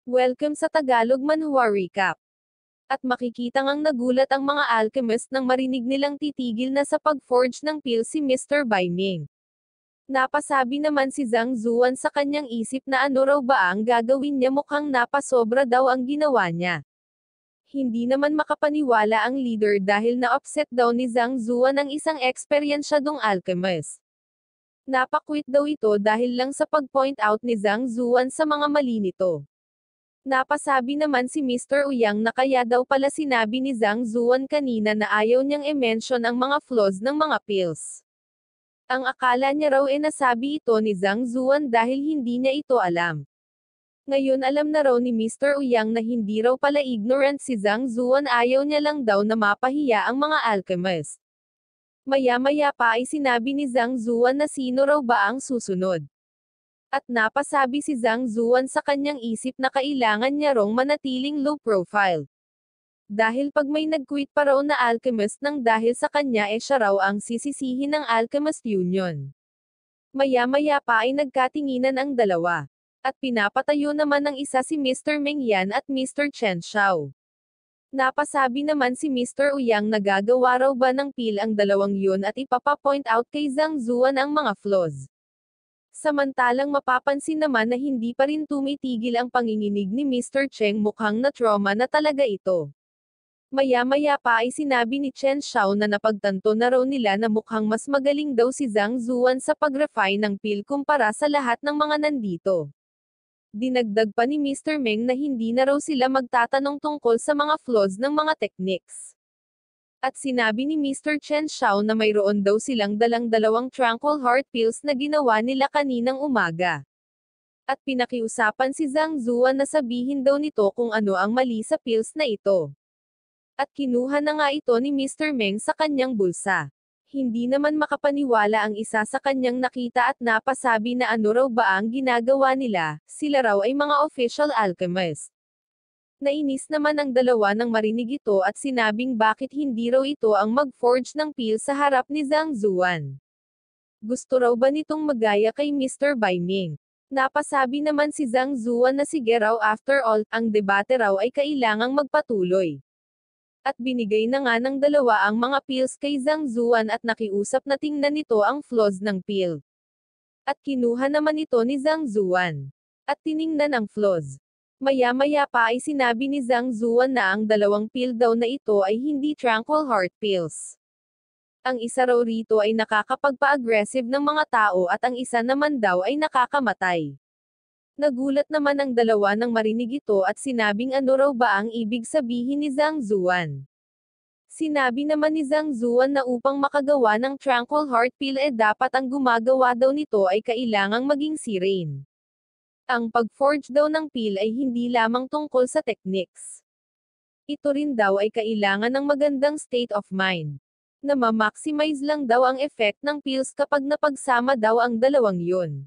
Welcome sa Tagalog Manhwa Recap. At makikita ngang nagulat ang mga alchemist nang marinig nilang titigil na sa pag-forge ng pil si Mr. Bai Ming. Napasabi naman si Zhang Zuan sa kanyang isip na ano raw ba ang gagawin niya, mukhang napasobra daw ang ginawa niya. Hindi naman makapaniwala ang leader dahil na-upset daw ni Zhang Zuan ang isang eksperyensyadong alchemist. Napakwit daw ito dahil lang sa pag-point out ni Zhang Zuan sa mga mali nito. Napasabi naman si Mr. Uyang na kaya daw pala sinabi ni Zhang Zuan kanina na ayaw niyang i-mention ang mga flaws ng mga pills. Ang akala niya raw nasabi ito ni Zhang Zuan dahil hindi niya ito alam. Ngayon alam na raw ni Mr. Uyang na hindi raw pala ignorant si Zhang Zuan, ayaw niya lang daw na mapahiya ang mga alchemist. Maya-maya pa ay sinabi ni Zhang Zuan na sino raw ba ang susunod. At napasabi si Zhang Zuan sa kanyang isip na kailangan niya rong manatiling low profile. Dahil pag may nag-quit pa raw na alchemist nang dahil sa kanya siya raw ang sisisihin ng Alchemist Union. Maya-maya pa ay nagkatinginan ang dalawa. At pinapatayo naman ng isa si Mr. Meng Yan at Mr. Chen Xiao. Napasabi naman si Mr. Uyang na gagawa raw ba ng pil ang dalawang yun at ipapapoint out kay Zhang Zuan ang mga flaws. Samantalang mapapansin naman na hindi pa rin tumitigil ang panginginig ni Mr. Cheng, mukhang na-trauma na talaga ito. Maya-maya pa ay sinabi ni Chen Xiao na napagtanto na raw nila na mukhang mas magaling daw si Zhang Zuan sa pag-refine ng pil kumpara sa lahat ng mga nandito. Dinagdag pa ni Mr. Meng na hindi na raw sila magtatanong tungkol sa mga flaws ng mga techniques. At sinabi ni Mr. Chen Xiao na mayroon daw silang dalang dalawang tranquil heart pills na ginawa nila kaninang umaga. At pinakiusapan si Zhang Zuan na sabihin daw nito kung ano ang mali sa pills na ito. At kinuha na nga ito ni Mr. Meng sa kanyang bulsa. Hindi naman makapaniwala ang isa sa kanyang nakita at napasabi na ano raw ba ang ginagawa nila, sila raw ay mga official alchemist. Nainis naman ang dalawa nang marinig ito at sinabing bakit hindi raw ito ang mag-forge ng pil sa harap ni Zhang Zuan. Gusto raw ba nitong magaya kay Mr. Bai Ming? Napasabi naman si Zhang Zuan na sige raw, after all, ang debate raw ay kailangang magpatuloy. At binigay na nga ng dalawa ang mga pills kay Zhang Zuan at nakiusap na tingnan nito ang flaws ng pil. At kinuha naman ito ni Zhang Zuan. At tiningnan ang flaws. Maya-maya pa ay sinabi ni Zhang Zuan na ang dalawang pil daw na ito ay hindi tranquil heart pills. Ang isa raw rito ay nakakapagpa-aggressive ng mga tao at ang isa naman daw ay nakakamatay. Nagulat naman ang dalawa nang marinig ito at sinabing ano raw ba ang ibig sabihin ni Zhang Zuan. Sinabi naman ni Zhang Zuan na upang makagawa ng tranquil heart pill dapat ang gumagawa daw nito ay kailangang maging si Rain. Ang pag-forge daw ng pil ay hindi lamang tungkol sa techniques. Ito rin daw ay kailangan ng magandang state of mind. Na ma-maximize lang daw ang effect ng pills kapag napagsama daw ang dalawang yun.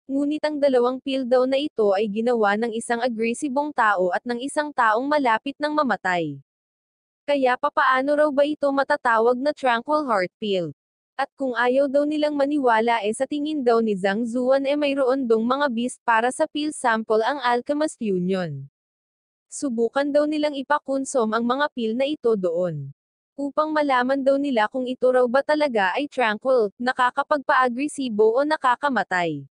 Ngunit ang dalawang pil daw na ito ay ginawa ng isang agresibong tao at ng isang taong malapit ng mamatay. Kaya papaano raw ba ito matatawag na tranquil heart pill? At kung ayaw daw nilang maniwala sa tingin daw ni Zhang Zuan mayroon dong mga beast para sa pill sample ang Alchemist Union. Subukan daw nilang ipakonsom ang mga pill na ito doon. Upang malaman daw nila kung ito raw ba talaga ay tranquil, nakakapagpa-agresibo o nakakamatay.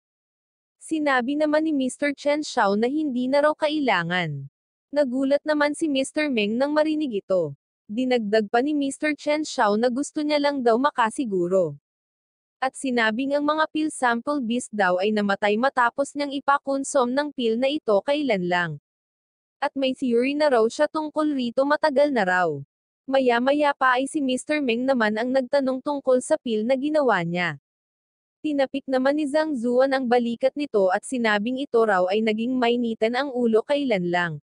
Sinabi naman ni Mr. Chen Xiao na hindi na raw kailangan. Nagulat naman si Mr. Meng nang marinig ito. Dinagdag pa ni Mr. Chen Xiao na gusto niya lang daw makasiguro. At sinabing ang mga pill sample beast daw ay namatay matapos niyang ipakonsom ng pill na ito kailan lang. At may theory na raw siya tungkol rito matagal na raw. Maya-maya pa ay si Mr. Meng naman ang nagtanong tungkol sa pill na ginawa niya. Tinapik naman ni Zhang Zuan ang balikat nito at sinabing ito raw ay naging mainitan ang ulo kailan lang.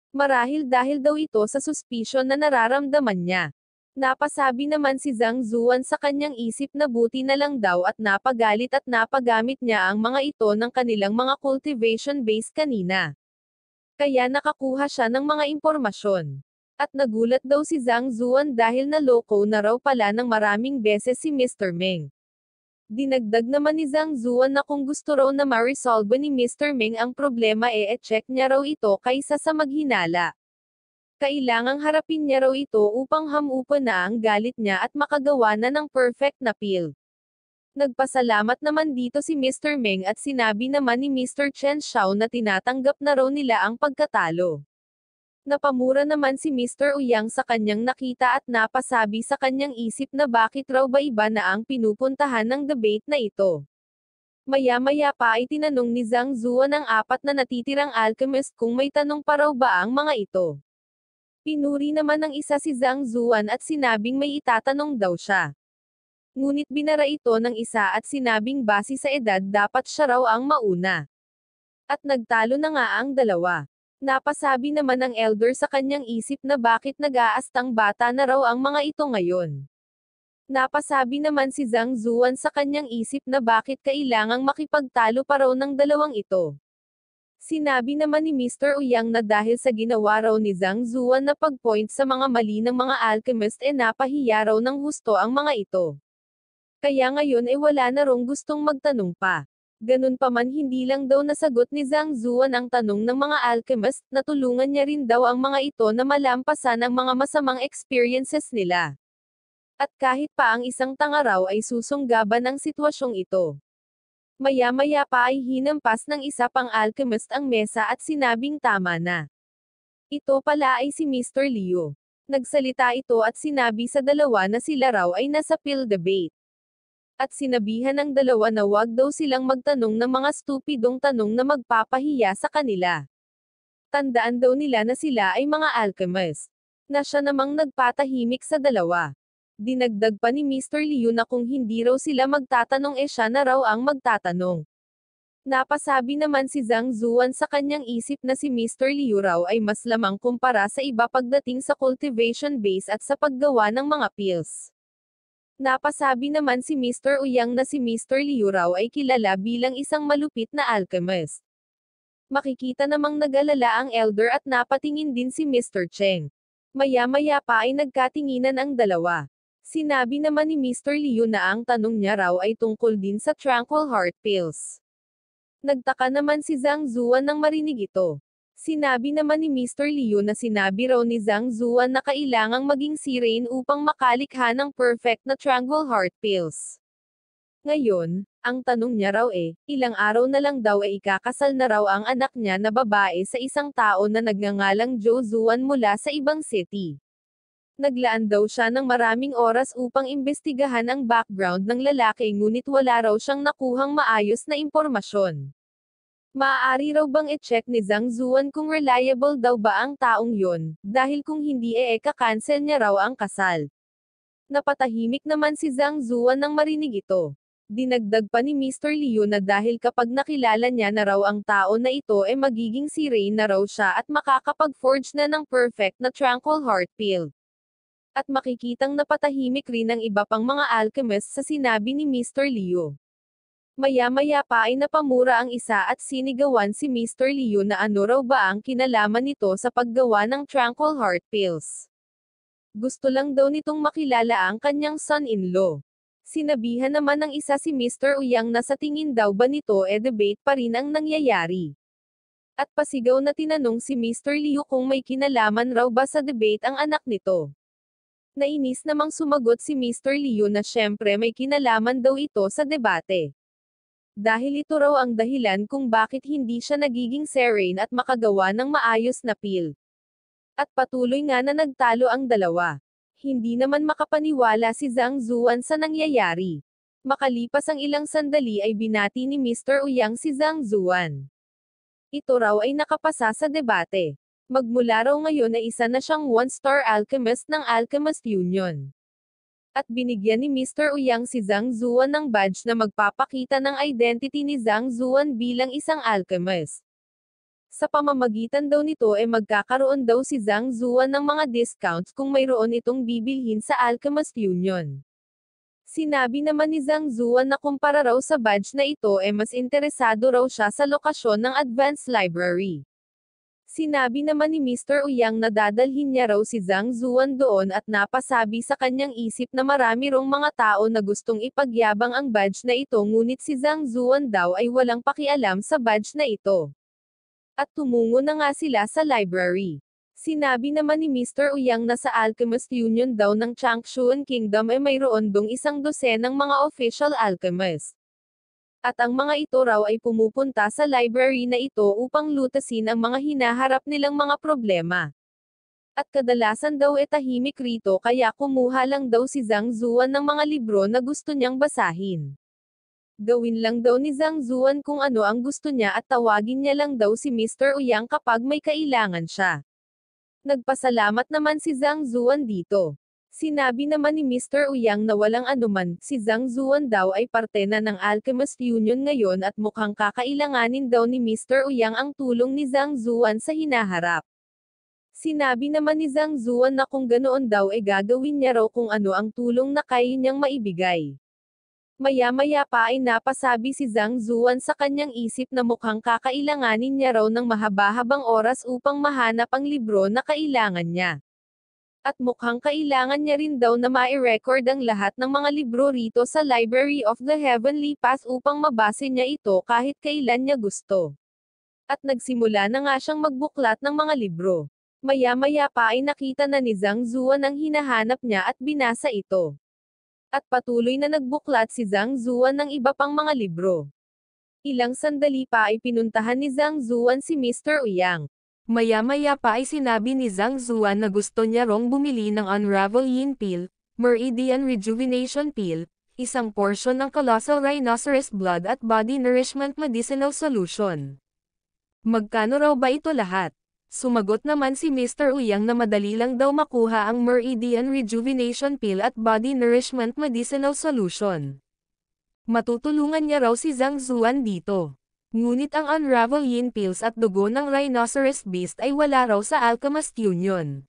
Marahil dahil daw ito sa suspicion na nararamdaman niya. Napasabi naman si Zhang Zuan sa kanyang isip na buti na lang daw at napagalit at napagamit niya ang mga ito ng kanilang mga cultivation base kanina. Kaya nakakuha siya ng mga impormasyon. At nagulat daw si Zhang Zuan dahil naloko na raw pala ng maraming beses si Mr. Meng. Dinagdag naman ni Zhang Zuan na kung gusto raw na ma-resolve ni Mr. Ming ang problema check niya raw ito kaysa sa maghinala. Kailangang harapin niya raw ito upang hamupan na ang galit niya at makagawa na ng perfect na peel. Nagpasalamat naman dito si Mr. Ming at sinabi naman ni Mr. Chen Xiao na tinatanggap na raw nila ang pagkatalo. Napamura naman si Mr. Ouyang sa kanyang nakita at napasabi sa kanyang isip na bakit raw ba iba na ang pinupuntahan ng debate na ito. Maya-maya pa ay tinanong ni Zhang Zuan ang apat na natitirang alchemist kung may tanong pa raw ba ang mga ito. Pinuri naman ng isa si Zhang Zuan at sinabing may itatanong daw siya. Ngunit binara ito ng isa at sinabing base sa edad dapat siya raw ang mauna. At nagtalo na nga ang dalawa. Napasabi naman ng elder sa kanyang isip na bakit nag-aastang bata na raw ang mga ito ngayon. Napasabi naman si Zhang Zuan sa kanyang isip na bakit kailangang makipagtalo pa raw ng dalawang ito. Sinabi naman ni Mr. Ouyang na dahil sa ginawa raw ni Zhang Zuan na pag-point sa mga mali ng mga alchemist napahiya raw ng husto ang mga ito. Kaya ngayon wala na raw gustong magtanong pa. Ganun pa man hindi lang daw nasagot ni Zhang Zuan ang tanong ng mga alchemist, natulungan niya rin daw ang mga ito na malampasan ang mga masamang experiences nila. At kahit pa ang isang tanga raw ay susunggaban ang sitwasyong ito. Maya-maya pa ay hinampas ng isa pang alchemist ang mesa at sinabing tama na. Ito pala ay si Mr. Liu. Nagsalita ito at sinabi sa dalawa na sila raw ay nasa pill debate. At sinabihan ng dalawa na wag daw silang magtanong ng mga stupidong tanong na magpapahiya sa kanila. Tandaan daw nila na sila ay mga alchemist. Na siya namang nagpatahimik sa dalawa. Dinagdag pa ni Mr. Liu na kung hindi raw sila magtatanong siya na raw ang magtatanong. Napasabi naman si Zhang Zuan sa kanyang isip na si Mr. Liu raw ay mas lamang kumpara sa iba pagdating sa cultivation base at sa paggawa ng mga pills. Napasabi naman si Mr. Ouyang na si Mr. Liu raw ay kilala bilang isang malupit na alchemist. Makikita namang nag-alala ang elder at napatingin din si Mr. Cheng. Maya-maya pa ay nagkatinginan ang dalawa. Sinabi naman ni Mr. Liu na ang tanong niya raw ay tungkol din sa Tranquil Heart Pills. Nagtaka naman si Zhang Zuan nang marinig ito. Sinabi naman ni Mr. Liu na sinabi raw ni Zhang Zuan na kailangang maging si Rain upang makalikha ng perfect na Tranquil Heart Pills. Ngayon, ang tanong niya raw ilang araw na lang daw ikakasal na raw ang anak niya na babae sa isang tao na nagngangalang Zhou Zuan mula sa ibang city. Naglaan daw siya ng maraming oras upang imbestigahan ang background ng lalaki ngunit wala raw siyang nakuhang maayos na impormasyon. Maaari raw bang i-check ni Zhang Zuan kung reliable daw ba ang taong yon, dahil kung hindi kakancel niya raw ang kasal. Napatahimik naman si Zhang Zuan nang marinig ito. Dinagdag pa ni Mr. Liu na dahil kapag nakilala niya na raw ang tao na ito magiging si Rain na raw siya at makakapag-forge na ng perfect na Tranquil Heart Pill. At makikitang napatahimik rin ang iba pang mga alchemist sa sinabi ni Mr. Liu. Maya-maya pa ay napamura ang isa at sinigawan si Mr. Liu na ano raw ba ang kinalaman nito sa paggawa ng Tranquil Heart Pills. Gusto lang daw nitong makilala ang kanyang son-in-law. Sinabihan naman ng isa si Mr. Ouyang na sa tingin daw ba nito debate pa rin ang nangyayari. At pasigaw na tinanong si Mr. Liu kung may kinalaman raw ba sa debate ang anak nito. Nainis namang sumagot si Mr. Liu na syempre may kinalaman daw ito sa debate. Dahil ito raw ang dahilan kung bakit hindi siya nagiging serene at makagawa ng maayos na pill. At patuloy nga na nagtalo ang dalawa. Hindi naman makapaniwala si Zhang Zuan sa nangyayari. Makalipas ang ilang sandali ay binati ni Mr. Ouyang si Zhang Zuan. Ito raw ay nakapasa sa debate. Magmula raw ngayon ay isa na siyang one-star alchemist ng Alchemist Union. At binigyan ni Mr. Ouyang si Zhang Zuan ng badge na magpapakita ng identity ni Zhang Zuan bilang isang alchemist. Sa pamamagitan daw nito magkakaroon daw si Zhang Zuan ng mga discounts kung mayroon itong bibilhin sa Alchemist Union. Sinabi naman ni Zhang Zuan na kumpara raw sa badge na ito mas interesado raw siya sa lokasyon ng Advanced Library. Sinabi naman ni Mr. Uyang na dadalhin niya raw si Zhang Zuan doon at napasabi sa kanyang isip na marami rong mga tao na gustong ipagyabang ang badge na ito ngunit si Zhang Zuan daw ay walang pakialam sa badge na ito. At tumungo na nga sila sa library. Sinabi naman ni Mr. Uyang na sa Alchemist Union daw ng Changshuan Kingdom ay mayroon dong 100 mga official alchemist. At ang mga ito raw ay pumupunta sa library na ito upang lutasin ang mga hinaharap nilang mga problema. At kadalasan daw tahimik rito kaya kumuha lang daw si Zhang Zuan ng mga libro na gusto niyang basahin. Gawin lang daw ni Zhang Zuan kung ano ang gusto niya at tawagin niya lang daw si Mr. Uyang kapag may kailangan siya. Nagpasalamat naman si Zhang Zuan dito. Sinabi naman ni Mr. Uyang na walang anuman, si Zhang Zuan daw ay parte na ng Alchemist Union ngayon at mukhang kakailanganin daw ni Mr. Uyang ang tulong ni Zhang Zuan sa hinaharap. Sinabi naman ni Zhang Zuan na kung ganoon daw ay gagawin niya raw kung ano ang tulong na kaya niyang maibigay. Maya-maya pa ay napasabi si Zhang Zuan sa kanyang isip na mukhang kakailanganin niya raw ng mahaba-habang oras upang mahanap ang libro na kailangan niya. At mukhang kailangan niya rin daw na mai-record ang lahat ng mga libro rito sa Library of the Heavenly Path upang mabase niya ito kahit kailan niya gusto. At nagsimula na nga siyang magbuklat ng mga libro. Maya-maya pa ay nakita na ni Zhang Zuan ang hinahanap niya at binasa ito. At patuloy na nagbuklat si Zhang Zuan ng iba pang mga libro. Ilang sandali pa ay pinuntahan ni Zhang Zuan si Mr. Uyang. Maya-maya pa ay sinabi ni Zhang Zuan na gusto niya rong bumili ng Unravel Yin Pill, Meridian Rejuvenation Pill, isang portion ng Colossal Rhinoceros Blood at Body Nourishment Medicinal Solution. Magkano raw ba ito lahat? Sumagot naman si Mr. Uyang na madali lang daw makuha ang Meridian Rejuvenation Pill at Body Nourishment Medicinal Solution. Matutulungan niya raw si Zhang Zuan dito. Ngunit ang Unravel Yin Pills at dugo ng Rhinoceros Beast ay wala raw sa Alchemist Union.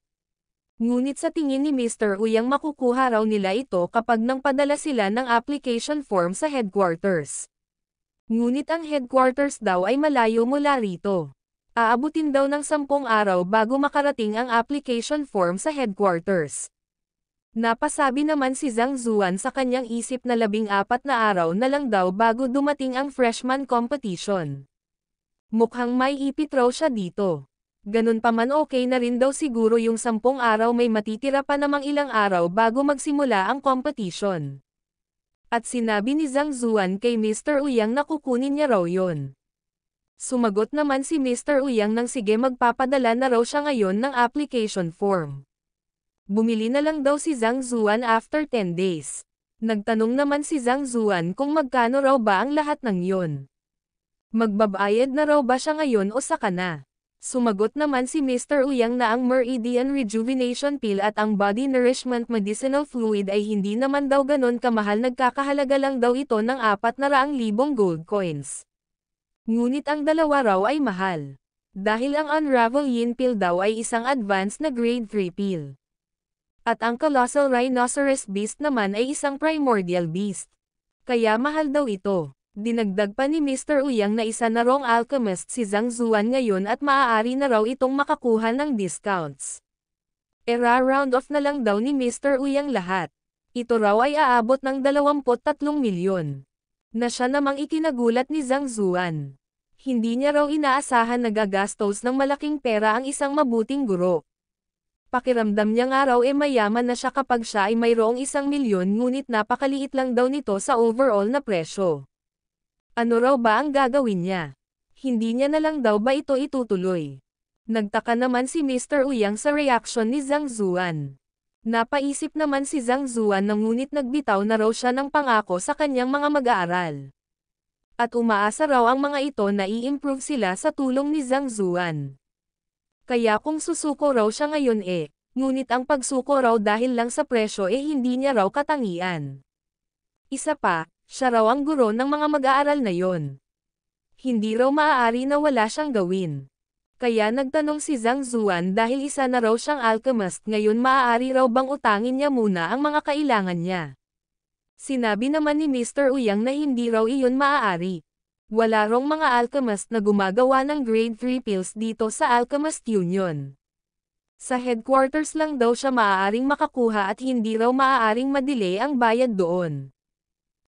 Ngunit sa tingin ni Mr. Uyang makukuha raw nila ito kapag nang padala sila ng application form sa headquarters. Ngunit ang headquarters daw ay malayo mula rito. Aabutin daw ng 10 araw bago makarating ang application form sa headquarters. Napasabi naman si Zhang Zuan sa kanyang isip na 14 na araw na lang daw bago dumating ang freshman competition. Mukhang may ipit raw siya dito. Ganun pa man okay na rin daw siguro yung 10 araw may matitira pa namang ilang araw bago magsimula ang competition. At sinabi ni Zhang Zuan kay Mr. Uyang na kukunin niya raw yun. Sumagot naman si Mr. Uyang nang sige magpapadala na raw siya ngayon ng application form. Bumili na lang daw si Zhang Zuan after 10 days. Nagtanong naman si Zhang Zuan kung magkano raw ba ang lahat ng yun. Magbabayad na raw ba siya ngayon o saka na? Sumagot naman si Mr. Uyang na ang Meridian Rejuvenation Pill at ang Body Nourishment Medicinal Fluid ay hindi naman daw ganon kamahal, nagkakahalaga lang daw ito ng 400,000 gold coins. Ngunit ang dalawa raw ay mahal. Dahil ang Unravel Yin Pill daw ay isang advanced na grade 3 pill. At ang Colossal Rhinoceros Beast naman ay isang primordial beast. Kaya mahal daw ito. Dinagdag pa ni Mr. Uyang na isa na rong alchemist si Zhang Zuan ngayon at maaari na raw itong makakuha ng discounts. Round off na lang daw ni Mr. Uyang lahat. Ito raw ay aabot ng 23 milyon. Na siya namang ikinagulat ni Zhang Zuan. Hindi niya raw inaasahan na gagastos ng malaking pera ang isang mabuting guro. Pakiramdam niya nga raw mayaman na siya kapag siya ay mayroong 1 milyon ngunit napakaliit lang daw nito sa overall na presyo. Ano raw ba ang gagawin niya? Hindi niya na lang daw ba ito itutuloy? Nagtaka naman si Mr. Uyang sa reaksyon ni Zhang Zuan. Napaisip naman si Zhang Zuan na ngunit nagbitaw na raw siya ng pangako sa kanyang mga mag-aaral. At umaasa raw ang mga ito na i-improve sila sa tulong ni Zhang Zuan. Kaya kung susuko raw siya ngayon ngunit ang pagsuko raw dahil lang sa presyo hindi niya raw katangian. Isa pa, siya raw ang guro ng mga mag-aaral na yon. Hindi raw maaari na wala siyang gawin. Kaya nagtanong si Zhang Zuan dahil isa na raw siyang alchemist ngayon maaari raw bang utangin niya muna ang mga kailangan niya. Sinabi naman ni Mr. Uyang na hindi raw iyon maaari. Wala rong mga alchemist na gumagawa ng grade 3 pills dito sa Alchemist Union. Sa headquarters lang daw siya maaaring makakuha at hindi raw maaaring madelay ang bayad doon.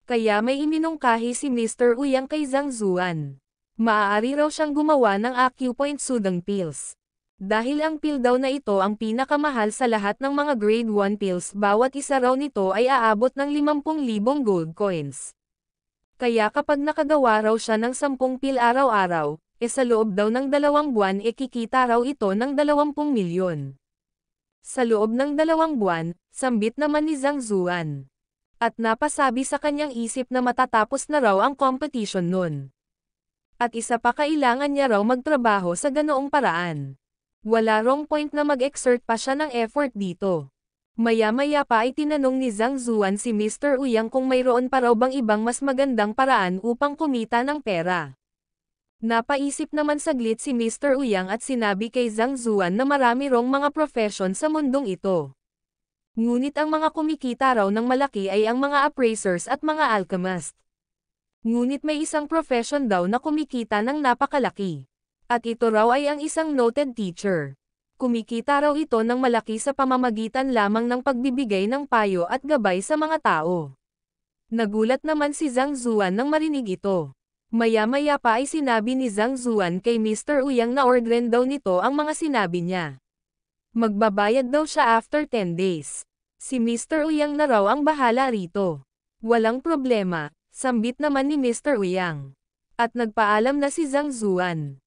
Kaya may iminungkahi si Mr. Uyang kay Zhang Zuan. Maaari raw siyang gumawa ng acupoint soothing pills. Dahil ang pill daw na ito ang pinakamahal sa lahat ng mga grade 1 pills, bawat isa raw nito ay aabot ng 50,000 gold coins. Kaya kapag nakagawa raw siya ng 10 pill araw-araw, sa loob daw ng 2 buwan kikita raw ito ng 20 milyon. Sa loob ng 2 buwan, sambit naman ni Zhang Zuan. At napasabi sa kanyang isip na matatapos na raw ang competition nun. At isa pa, kailangan niya raw magtrabaho sa ganoong paraan. Wala rong point na mag-exert pa siya ng effort dito. Maya-maya pa ay tinanong ni Zhang Zuan si Mr. Uyang kung mayroon pa raw bang ibang mas magandang paraan upang kumita ng pera. Napaisip naman saglit si Mr. Uyang at sinabi kay Zhang Zuan na marami rong mga profession sa mundong ito. Ngunit ang mga kumikita raw ng malaki ay ang mga appraisers at mga alchemist. Ngunit may isang profession daw na kumikita ng napakalaki. At ito raw ay ang isang noted teacher. Kumikita raw ito ng malaki sa pamamagitan lamang ng pagbibigay ng payo at gabay sa mga tao. Nagulat naman si Zhang Zuan nang marinig ito. Maya-maya pa ay sinabi ni Zhang Zuan kay Mr. Uyang na orderen daw nito ang mga sinabi niya. Magbabayad daw siya after 10 days. Si Mr. Uyang na raw ang bahala rito. Walang problema, sambit naman ni Mr. Uyang. At nagpaalam na si Zhang Zuan.